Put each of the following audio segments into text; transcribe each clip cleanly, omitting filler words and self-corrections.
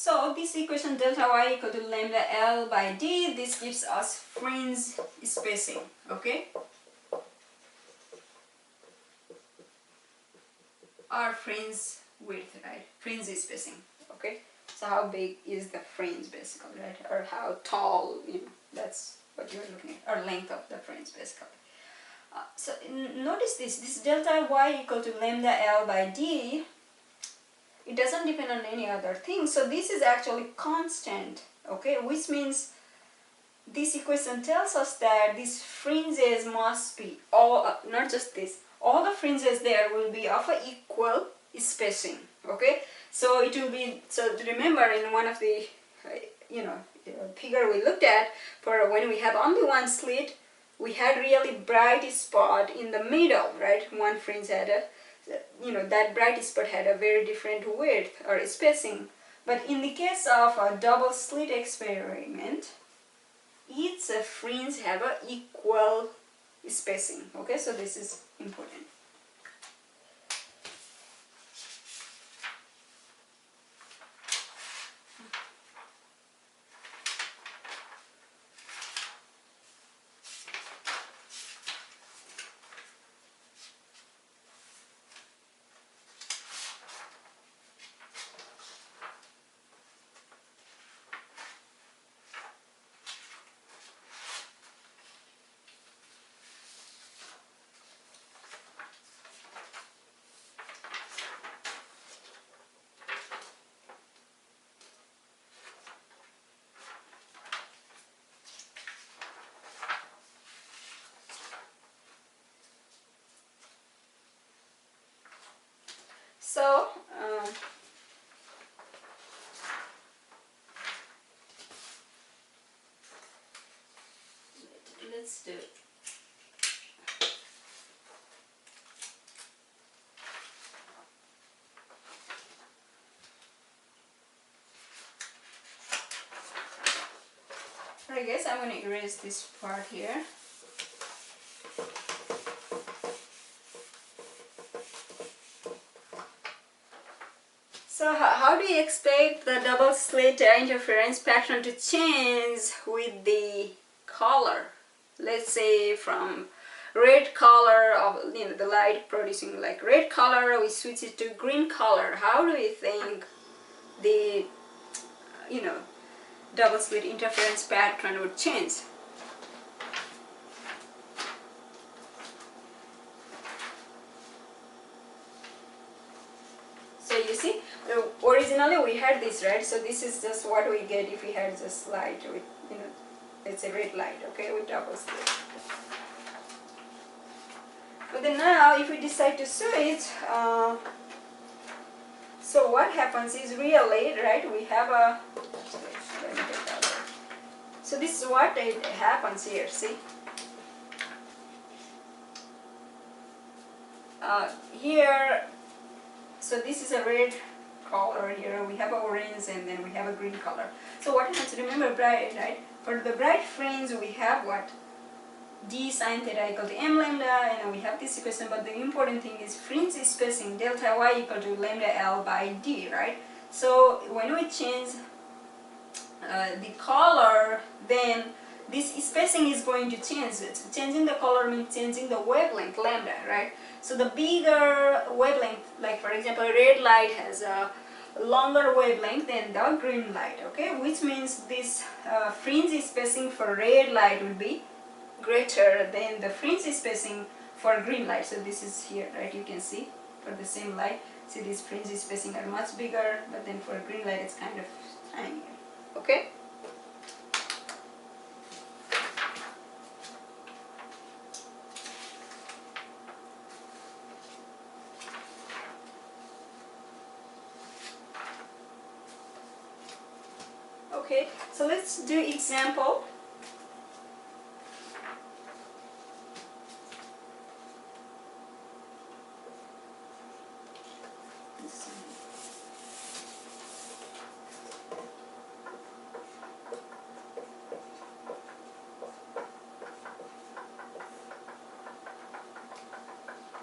So this equation delta y equal to lambda L by D, this gives us fringe spacing, okay? Or fringe width, right? Fringe spacing, okay? So how big is the fringe basically, right? Or how tall, that's what you're looking at, or length of the fringe basically. So notice this delta y equal to lambda L by D, it doesn't depend on any other thing. So this is actually constant, okay? Which means this equation tells us that these fringes must be all, not just this, all the fringes there will be of an equal spacing, okay? So it will be, so remember in one of the, figure we looked at, for when we have only one slit, we had really bright spot in the middle, right? One fringe had a, that bright spot had a very different width or spacing. But in the case of a double slit experiment, each fringe have an equal spacing, okay? So this is important. So, let's do it. I guess I'm going to erase this part here. So how do you expect the double slit interference pattern to change with the color? Let's say from red color of the light producing like red color, we switch it to green color. How do you think the double slit interference pattern would change? So you see, originally we had this, right? So this is just what we get if we had just light with, it's a red light, okay, with double slit. But then now if we decide to switch, so what happens is really, right, we have a, let me take that out. So this is what it happens here, see? Here, so this is a red color here, we have a orange and then we have a green color. So what happens, remember bright, right? For the bright fringe we have what? D sine theta equal to m lambda, and we have this equation, but the important thing is fringe spacing delta y equal to lambda L by D, right? So when we change the color, then this spacing is going to change. Changing the color means changing the wavelength, lambda, right? So the bigger wavelength, like for example red light has a longer wavelength than the green light, okay? Which means this fringe spacing for red light will be greater than the fringe spacing for green light. So this is here, right? You can see for the same light, see these fringe spacing are much bigger, but then for green light it's kind of tiny, okay? Okay, so let's do example.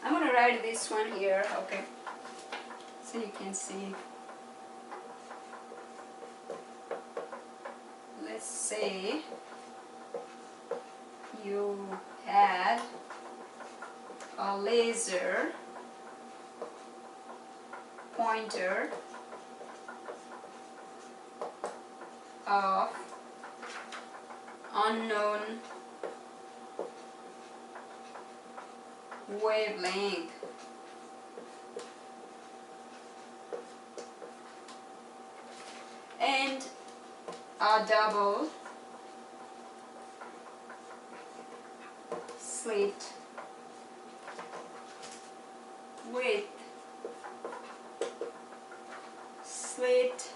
I'm going to write this one here, okay, so you can see. let's say you had a laser pointer of unknown wavelength and a double slit with slit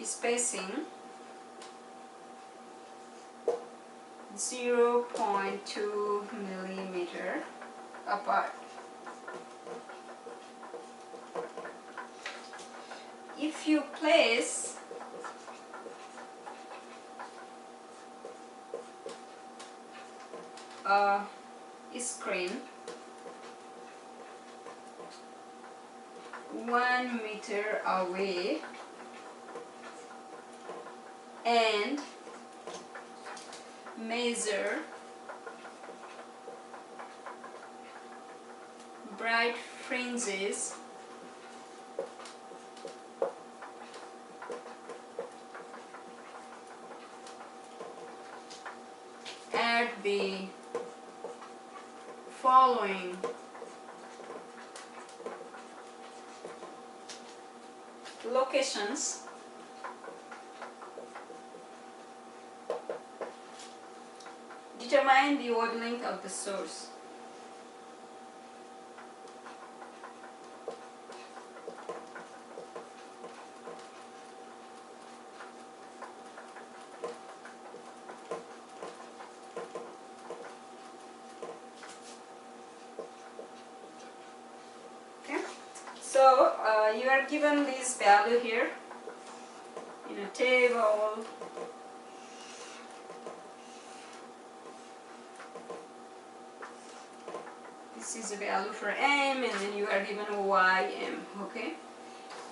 spacing 0.2 millimeter apart. If you place a screen 1 meter away and measure bright fringes at the following locations, determine the wavelength of the source. Okay, so you are given this value here in a table. This is a value for m, and then you are given ym, okay?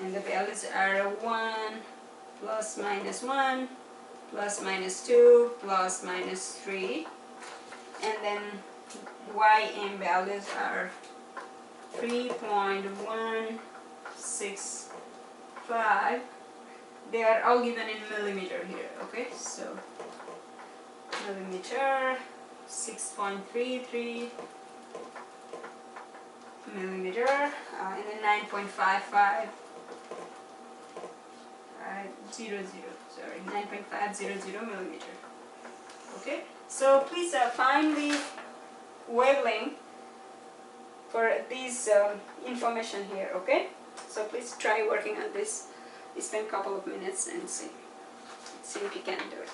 And the values are 1, plus minus 1, plus minus 2, plus minus 3. And then ym values are 3.165. They are all given in millimeter here, okay? So millimeter, 6.33 millimeter, and then 9.55 sorry, 9.500 millimeter. Okay, so please find the wavelength for this information here. Okay, so please try working on this. Spend a couple of minutes and see if you can do it.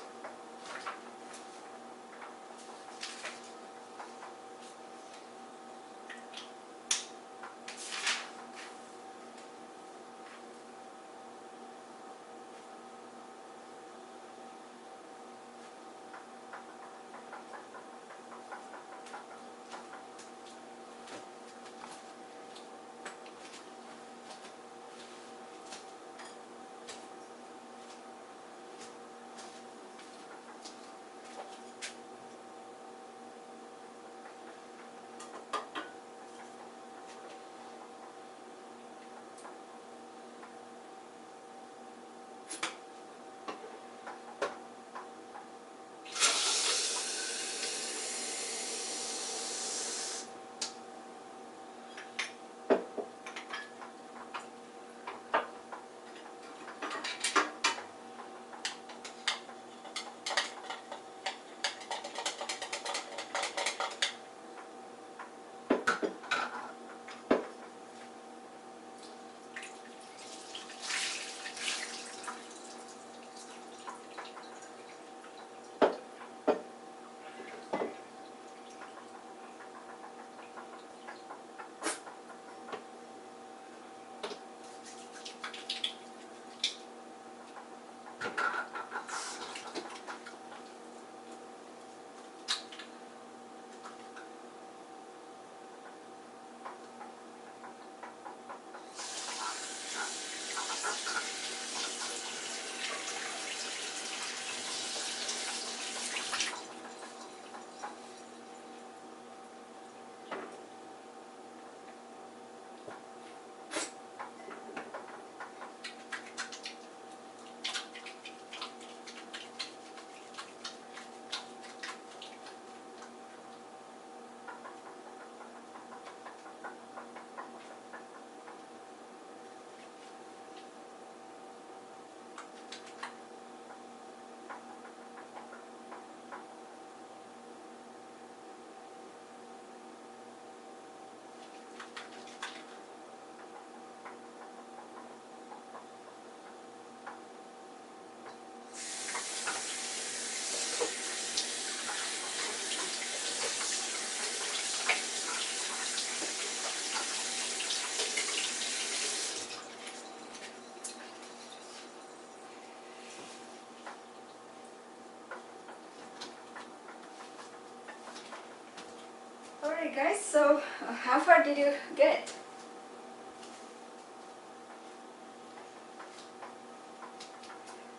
Alright guys, so how far did you get?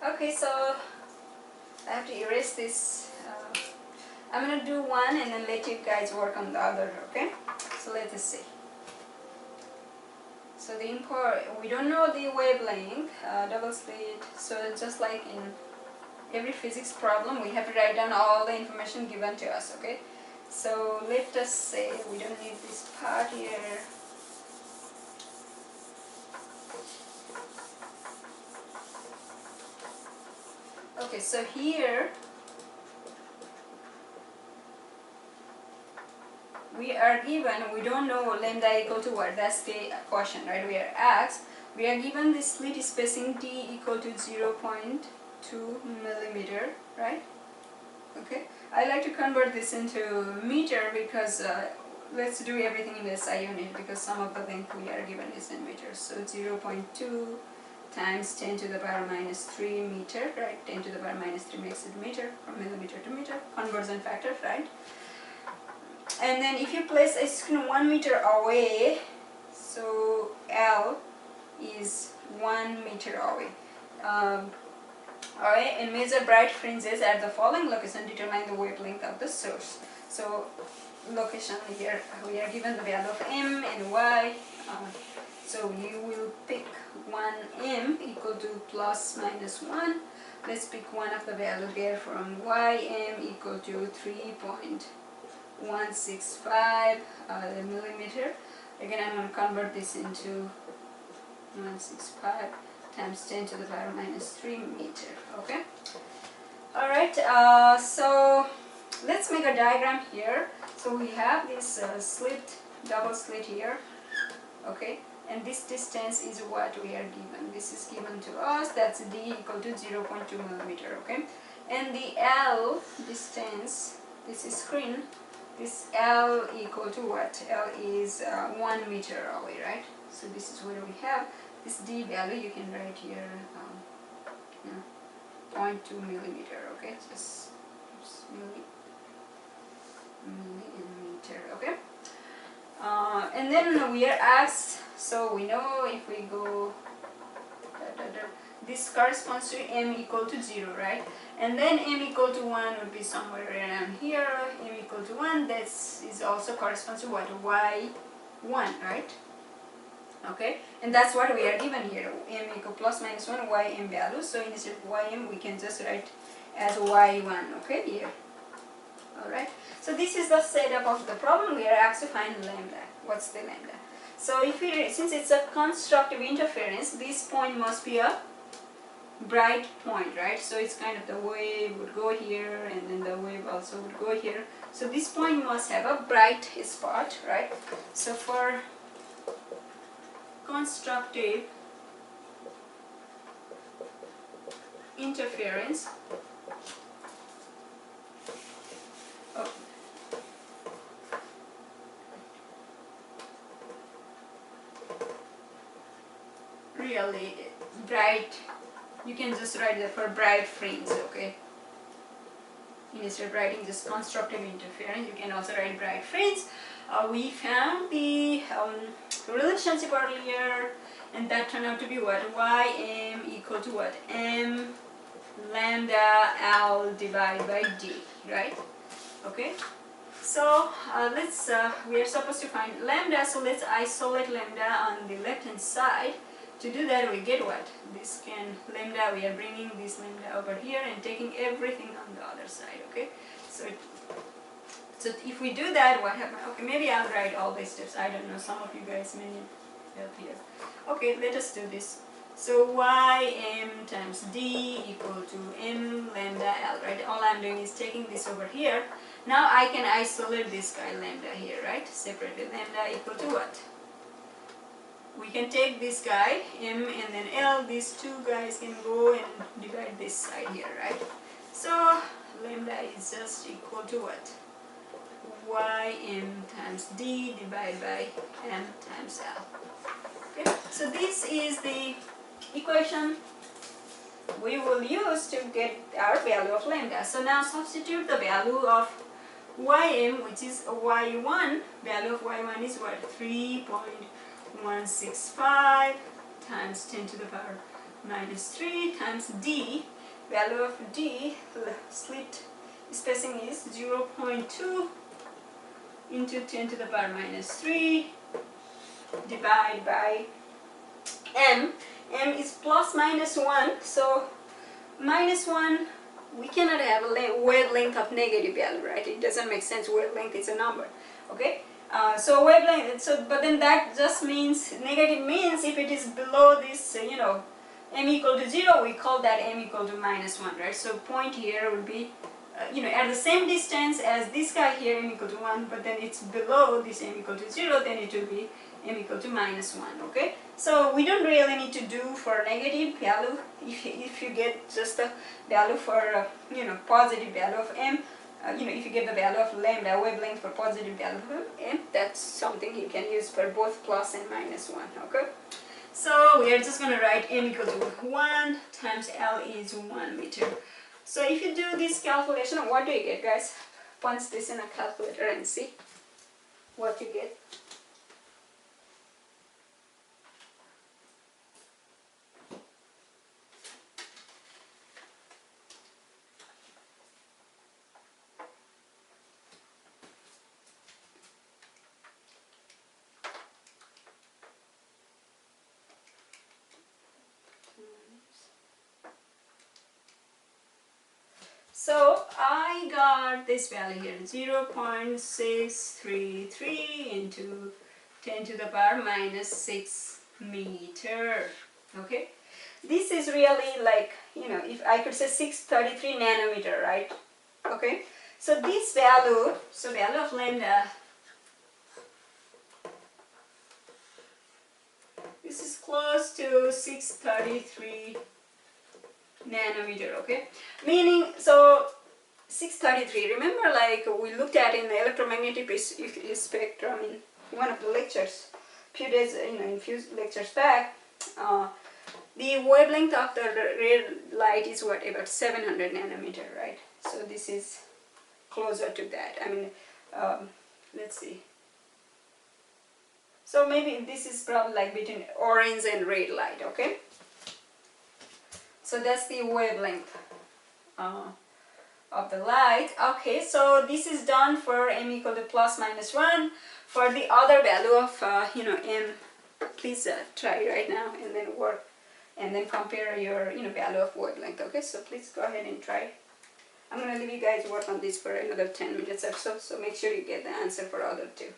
Okay, so I have to erase this. I'm gonna do one and then let you guys work on the other, okay? So let us see. So the import, we don't know the wavelength, double slit, so just like in every physics problem, we have to write down all the information given to us, okay? So let us say we don't need this part here. Okay, so here we are given, we don't know lambda equal to what, that's the question, right? We are asked, we are given the slit spacing d equal to 0.2 millimeter, right? Okay, I like to convert this into meter because let's do everything in the SI unit because some of the length we are given is in meters. So 0.2 times 10 to the power minus 3 meter, right? 10 to the power minus 3 makes it meter, from millimeter to meter, conversion factor, right? And then if you place a screen 1 meter away, so L is 1 meter away. Alright, and measure bright fringes at the following location, determine the wavelength of the source. So location here, we are given the value of M and Y. So you will pick 1M equal to plus minus 1. Let's pick one of the value there from YM equal to 3.165 millimeter. Again, I'm going to convert this into 165 times 10 to the power minus 3 meter. Okay. Alright, so let's make a diagram here. So we have this slit, double slit here. Okay. And this distance is what we are given. This is given to us. That's d equal to 0.2 millimeter. Okay. And the L distance, this is screen. This L equal to what? L is 1 meter away, right? So this is what we have. This d value you can write here, 0.2 millimeter. Okay, just millimeter. Okay. And then we are asked. So we know if we go, this corresponds to m equal to 0, right? And then m equal to 1 would be somewhere around here. M equal to 1, that is also corresponds to what? Y1, right? Okay, and that's what we are given here. M equal plus minus 1, ym value. So instead of ym, we can just write as y1, okay, here. Alright, so this is the setup of the problem. We are asked to find lambda. What's the lambda? So if we, since it's a constructive interference, this point must be a bright point, right? So it's kind of the wave would go here and then the wave also would go here. So this point must have a bright spot, right? So for constructive interference, really bright, you can just write that for bright fringe, okay? Instead of writing just constructive interference, you can also write bright fringe. We found the relationship earlier, and that turned out to be what? Ym equal to what? M lambda L divided by D, right? Okay. So let's we are supposed to find lambda, so let's isolate lambda on the left hand side. To do that, we get what? This can lambda, we are bringing this lambda over here and taking everything on the other side, okay? So if we do that, what happens? Okay, maybe I'll write all these steps. I don't know, some of you guys may need help here. Okay, let us do this. So ym times d equal to m lambda L, right? All I'm doing is taking this over here. Now I can isolate this guy lambda here, right? Separately, lambda equal to what? We can take this guy, m and then L, these two guys can go and divide this side here, right? So lambda is just equal to what? Ym times d divided by m times L. Okay, so this is the equation we will use to get our value of lambda. So now substitute the value of ym, which is y1, value of y1 is what? 3.165 times 10 to the power minus 3 times d, value of d, slit spacing is 0.2 into 10 to the power minus 3 divide by m. M is plus minus 1, so minus 1, we cannot have a wavelength of negative value, right? It doesn't make sense. Wavelength is a number, okay? So wavelength, but then that just means, negative means if it is below this, m equal to 0, we call that m equal to minus 1, right? So point here will be, at the same distance as this guy here, m equal to 1, but then it's below this m equal to 0, then it will be m equal to minus 1, okay? So we don't really need to do for negative value. If you get just the value for, positive value of m, if you get the value of lambda, wavelength for positive value of m, that's something you can use for both plus and minus 1, okay? So we are just going to write m equal to 1 times L is 1 meter. So if you do this calculation, what do you get, guys? Punch this in a calculator and see what you get. So I got this value here, 0.633 into 10 to the power minus 6 meter, okay? This is really like, if I could say 633 nanometer, right? Okay, so this value, so value of lambda, this is close to 633 nanometer, okay? Meaning, so 633, remember like we looked at in the electromagnetic spectrum in one of the lectures, few days, in few lectures back, the wavelength of the red light is what, about 700 nanometer, right? So this is closer to that. I mean, let's see. So maybe this is probably like between orange and red light, okay? So that's the wavelength of the light. Okay, so this is done for m equal to plus minus 1. For the other value of, m, please try right now and then work. And then compare your, value of wavelength, okay? So please go ahead and try. I'm going to leave you guys work on this for another 10 minutes or so. So make sure you get the answer for other two.